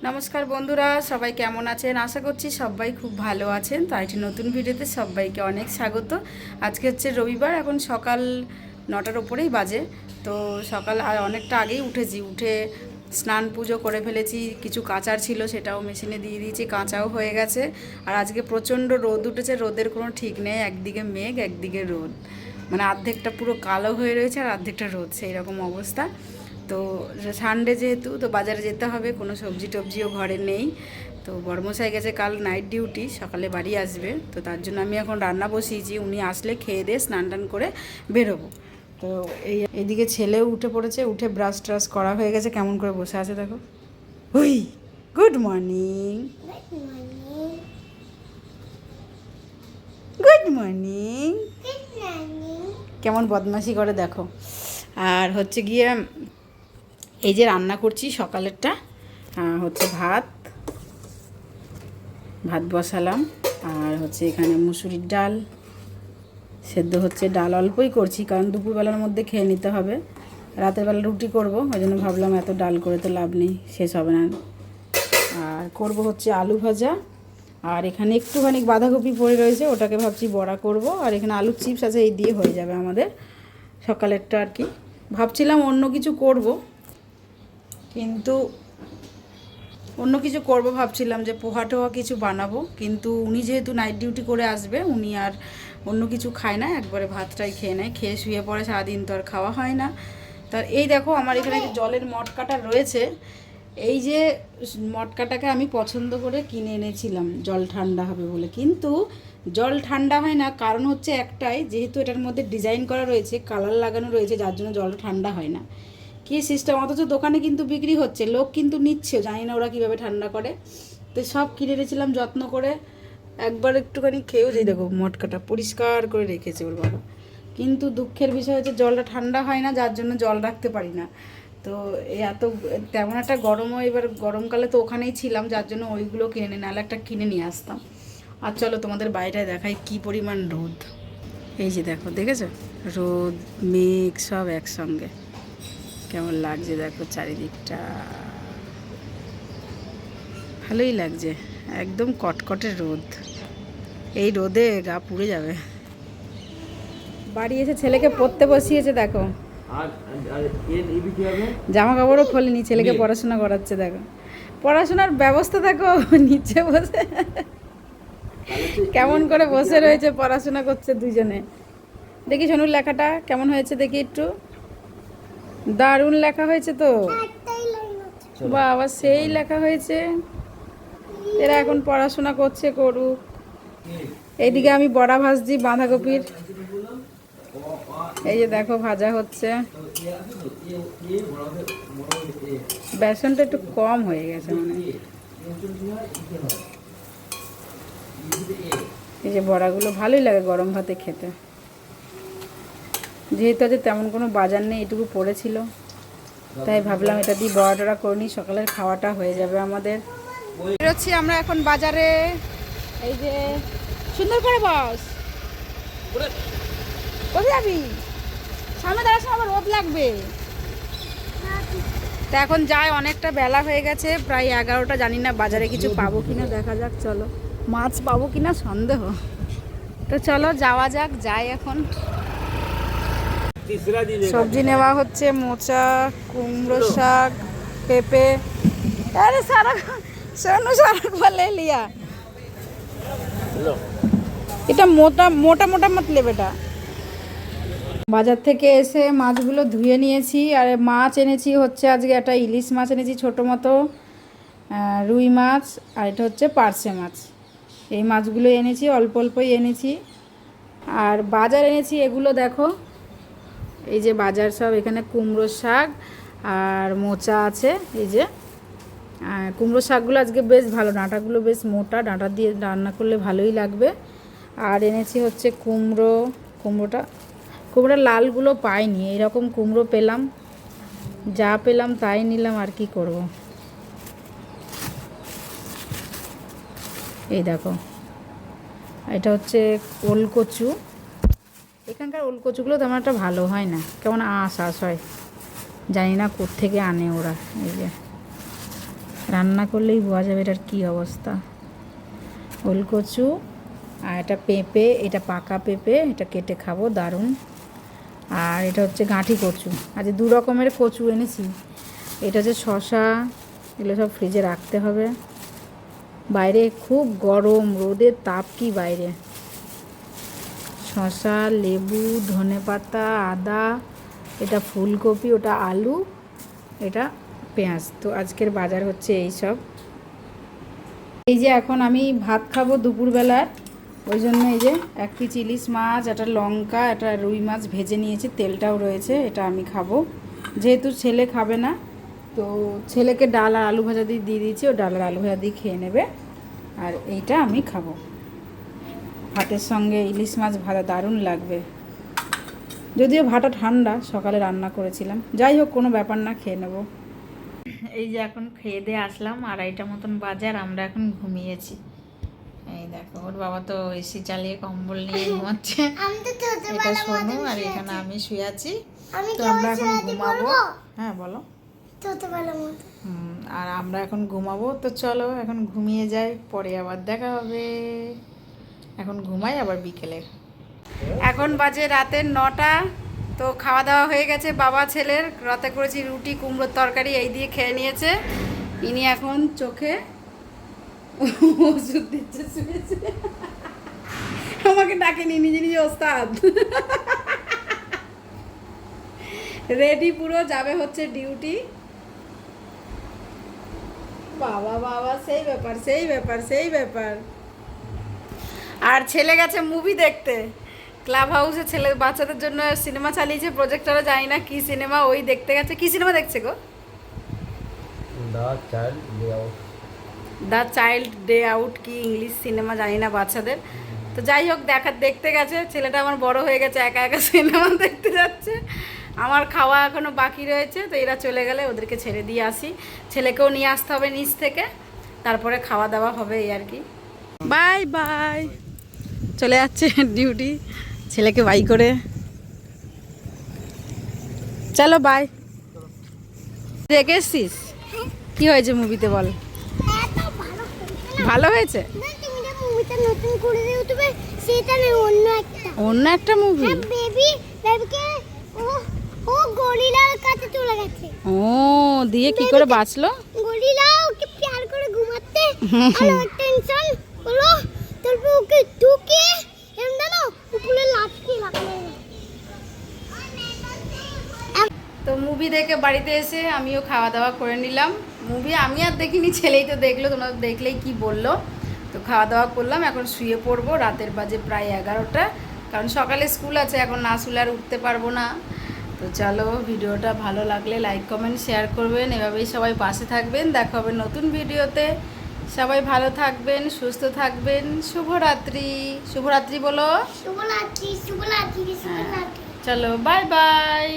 নমস্কার বন্ধুরা, সবাই কেমন আছেন? আশা করছি সবাই খুব ভালো আছেন। তো একটি নতুন ভিডিওতে সবাইকে অনেক স্বাগত। আজকে হচ্ছে রবিবার, এখন সকাল 9টার ওপরেই বাজে। তো সকাল আর অনেকটা আগেই উঠে স্নান পুজো করে ফেলেছি। কিছু কাচার ছিল, সেটাও মেশিনে দিয়ে দিয়েছি, কাঁচাও হয়ে গেছে। আর আজকে প্রচণ্ড রোদ উঠেছে, রোদের কোনো ঠিক নেই, একদিকে মেঘ একদিকে রোদ, মানে অর্ধেকটা পুরো কালো হয়ে রয়েছে আর অর্ধেকটা রোদ, সেই রকম অবস্থা। তো সানডে যেহেতু, তো বাজারে যেতে হবে, কোনো সবজি টবজিও ঘরে নেই। তো বড়মশাই গেছে কাল নাইট ডিউটি, সকালে বাড়ি আসবে। তো তার জন্য আমি এখন রান্না বসিয়েছি, উনি আসলে খেয়ে দিয়ে স্নান টান করে বেরোবো। তো এইদিকে ছেলেও উঠে পড়েছে, উঠে ব্রাশ ট্রাশ করা হয়ে গেছে, কেমন করে বসে আছে দেখো। হুই, গুড মর্নিং। Good morning. কেমন বদমাশি করে দেখো। আর হচ্ছে গিয়ে এই যে রান্না করছি সকালেরটা, হচ্ছে ভাত বসালাম। আর হচ্ছে এখানে মুসুরির ডাল সেদ্ধ হচ্ছে, ডাল অল্পই করছি কারণ দুপুরবেলার মধ্যে খেয়ে নিতে হবে। রাতের বেলা রুটি করব, ওই জন্য ভাবলাম এত ডাল করে তো লাভ নেই, শেষ হবে না। আর করব হচ্ছে আলু ভাজা। আর এখানে একটুখানি বাঁধাকপি পড়ে রয়েছে, ওটাকে ভাবছি বড়া করব। আর এখানে আলুর চিপস আছে, এই দিয়ে হয়ে যাবে আমাদের সকালেরটা আর কি। ভাবছিলাম অন্য কিছু করব, কিন্তু ভাবছিলাম যে পোহা টোহা কিছু বানাবো, কিন্তু উনি যেহেতু নাইট ডিউটি করে আসবে, উনি আর অন্য কিছু খায় না, একবারে ভাতটাই খেয়ে নেয়, খেয়ে শুয়ে পড়ে, সারাদিন তো আর খাওয়া হয় না। তার এই দেখো আমার এখানে জলের মটকাটা রয়েছে। এই যে মটকাটাকে আমি পছন্দ করে কিনে এনেছিলাম জল ঠান্ডা হবে বলে, কিন্তু জল ঠান্ডা হয় না। কারণ হচ্ছে একটাই, যেহেতু এটার মধ্যে ডিজাইন করা রয়েছে, কালার লাগানো রয়েছে, যার জন্য জলটা ঠান্ডা হয় না। কী সিস্টেম! অথচ দোকানে কিন্তু বিক্রি হচ্ছে, লোক কিন্তু নিচ্ছে, জানি না ওরা কীভাবে ঠান্ডা করে। তো সব কিনে এনেছিলাম যত্ন করে, একবার একটুখানি খেয়েও যাই, দেখো মটকাটা পরিষ্কার করে রেখেছে ওর বাবা। কিন্তু দুঃখের বিষয় হচ্ছে জলটা ঠান্ডা হয় না, যার জন্য জল রাখতে পারি না। তো এত তেমন একটা গরমও, এবার গরমকালে তো ওখানেই ছিলাম, যার জন্য ওইগুলো কিনে নাহলে একটা কিনে নিয়ে আসতাম। আর চলো তোমাদের বাইরেটায় দেখাই কি পরিমাণ রোদ। এই যে দেখো, দেখেছো রোদ মেঘ সব একসঙ্গে, কেমন লাগছে দেখো চারিদিকটা, ভালোই লাগছে। একদম কটকটে রোদ, এই রোদে গা পুড়ে যাবে। বাড়ি এসে ছেলেকে পড়তে বসিয়েছে দেখো, জামা কাপড়ও খোলেনি, ছেলেকে পড়াশোনা করাচ্ছে দেখো, পড়াশোনার ব্যবস্থা দেখো, নিচে বসে কেমন করে বসে রয়েছে, পড়াশোনা করছে দুজনে। দেখি সোনুর লেখাটা কেমন হয়েছে, দেখি একটু। দারুণ লেখা হয়েছে তো, বাবা সেই লেখা হয়েছে। এরা এখন পড়াশোনা করছে, করুক। এইদিকে আমি বড়া ভাজছি বাঁধাকপির, এই যে দেখো ভাজা হচ্ছে। বেসনটা একটু কম হয়ে গেছে মানে। এই যে বড়াগুলো ভালোই লাগে গরম ভাতে খেতে, যেহেতু আজ তেমন কোনো বাজার নেই, এটুকু পড়েছিল, তাই ভাবলাম এটা দিয়ে বড়া টড়া করে নিই, সকালের খাওয়াটা হয়ে যাবে আমাদের। বেরোচ্ছি আমরা এখন বাজারে। এই যে সুন্দর করে বস, কোথায় যাবি? সামনে দাঁড়ার সময় আবার রোদ লাগবে। তা এখন যাই, অনেকটা বেলা হয়ে গেছে, প্রায় 11টা। জানি না বাজারে কিছু পাবো কিনা, দেখা যাক। চলো, মাছ পাবো কিনা সন্দেহ। তো চলো যাওয়া যাক, যাই এখন। সবজি নেওয়া হচ্ছে, মোচা, কুমড়ো শাক, পেঁপে। আরে সারা সোনু সারা বলে লিয়া, এটা মোটা মোটা মোটা মত লেবে। এটা বাজার থেকে এসে মাছগুলো ধুয়ে নিয়েছি। আর মাছ এনেছি হচ্ছে আজকে একটা ইলিশ মাছ এনেছি, ছোটো মতো রুই মাছ, আর এটা হচ্ছে পার্শে মাছ। এই মাছগুলো এনেছি, অল্প অল্পই এনেছি। আর বাজার এনেছি এগুলো দেখো, এই যে বাজার সব, এখানে কুমড়ো শাক আর মোচা আছে। এই যে কুমড়ো শাকগুলো আজকে বেশ ভালো, ডাঁটাগুলো বেশ মোটা, ডাঁটা দিয়ে রান্না করলে ভালোই লাগবে। আর এনেছি হচ্ছে কুমড়োটা লালগুলো পাইনি, এরকম কুমড়ো পেলাম, যা পেলাম তাই নিলাম, আর কি করব। এই দেখো, এটা হচ্ছে ওলকচু। এখানকার ওলকচুগুলো তেমন একটা ভালো হয় না, কেমন আঁশ হয়, জানি না কোত্থেকে আনে ওরা। এই যে রান্না করলেই বোঝা যাবে এটার কী অবস্থা। ওলকচু আর এটা পেঁপে, এটা পাকা পেঁপে, এটা কেটে খাবো, দারুণ। আর এটা হচ্ছে গাঁঠি কচু। আজ 2 রকমের কচু এনেছি। এটা হচ্ছে শশা, এগুলো সব ফ্রিজে রাখতে হবে। বাইরে খুব গরম, রোদের তাপ কি বাইরে। শশা, লেবু, ধনেপাতা, আদা, এটা ফুলকপি, ওটা আলু, এটা পেঁয়াজ। তো আজকের বাজার হচ্ছে এই সব। এই যে এখন আমি ভাত খাবো দুপুরবেলার, ওই জন্য এই যে 1 পিস ইলিশ মাছ, একটা লঙ্কা, একটা রুই মাছ ভেজে নিয়েছি, তেলটাও রয়েছে, এটা আমি খাবো। যেহেতু ছেলে খাবে না, তো ছেলেকে ডাল আর আলু ভাজা দিয়ে দিয়েছি, ও ডাল আর আলু ভাজা দিয়ে খেয়ে নেবে। আর এইটা আমি খাবো ভাতের সঙ্গে। ইলিশ মাছ ভাজা দারুণ লাগবে, যদিও ভাতটা ঠান্ডা, সকালে রান্না করেছিলাম। যাই হোক, কোনো ব্যাপার না, খেয়ে নেবো। এই যে এখন খেয়ে দিয়ে আসলাম, 2:30টা মতন বাজে, আর আমরা এখন ঘুমিয়েছি। এই দেখো, ওর বাবা তো এসি চালিয়ে কম্বল নিয়ে ঘুমাচ্ছে। এটা শোনো, আর এখানে আমি শুয়ে আছি। তো আমরা এখন ঘুমাবো। হ্যাঁ বলো। আর আমরা এখন ঘুমাবো, তো চলো এখন ঘুমিয়ে যাই, পরে আবার দেখা হবে। এখন ঘুমাই, আবার বিকেলে। এখন বাজে রাতের 9টা। তো খাওয়া দাওয়া হয়ে গেছে বাবা ছেলের। রাতে করেছি রুটি, কুমড়োর তরকারি, এই দিয়ে খেয়ে নিয়েছে। ইনি এখন চোখে ওষুধ দিচ্ছে, শুয়েছে। আমাকে ডাকেনি, নিজে নিজে ওস্তাদ। রেডি পুরো, যাবে হচ্ছে ডিউটি। বাবা বাবা, সেই ব্যাপার, সেই ব্যাপার, সেই ব্যাপার। আর ছেলে গেছে মুভি দেখতে। ক্লাব হাউসে ছেলে বাচ্চাদের জন্য সিনেমা চালিয়েছে, প্রজেক্টরে, জানি না কি সিনেমা, ওই দেখতে গেছে। কি সিনেমা দেখছে গো? দ্য চাইল্ড ডে আউট কি ইংলিশ সিনেমা, জানি না, বাচ্চাদের। তো যাই হোক, দেখতে গেছে। ছেলেটা আমার বড় হয়ে গেছে, একা একা সিনেমা দেখতে যাচ্ছে। আমার খাওয়া এখনও বাকি রয়েছে, তো এরা চলে গেলে ওদেরকে ছেড়ে দিয়ে আসি। ছেলেকেও নিয়ে আসতে হবে নিচ থেকে, তারপরে খাওয়া দাওয়া হবে, এই আর কি। Bye bye. চলে যাচ্ছে ডিউটি, ছেলেকে বাই করে। চলো বাই। দেখে এসছিস? কি হয়েছে মুভিতে বল? ভালো হয়েছে? অন্য একটা মুভি? ও, দিয়ে কি করে বাঁচলো? গরিলা ওকে প্যার করে ঘুমাতে, আর টেনশন হলো, তারপর ওকে ঢুকে এমদানো উপরে লাফতে লাগলো। তো মুভি দেখে বাড়িতে এসে আমিও খাওয়া দাওয়া করে নিলাম। মুভি আমি আর দেখিনি, ছেলেই তো দেখলো, তোমরা দেখলেই কি বললো। তো খাওয়া দাওয়া করলাম, এখন শুয়ে পড়বো। রাতের বাজে প্রায় 11টা, কারণ সকালে স্কুল আছে, এখন না শুলে আর উঠতে পারবো না। তো চলো, ভিডিওটা ভালো লাগলে লাইক কমেন্ট শেয়ার করবেন, এভাবেই সবাই পাশে থাকবেন। দেখা হবে নতুন ভিডিওতে। সবাই ভালো থাকবেন, সুস্থ থাকবেন। শুভরাত্রি। শুভরাত্রি বলো। শুভরাত্রি, শুভরাত্রি, শুভরাত্রি। চলো, বাই বাই।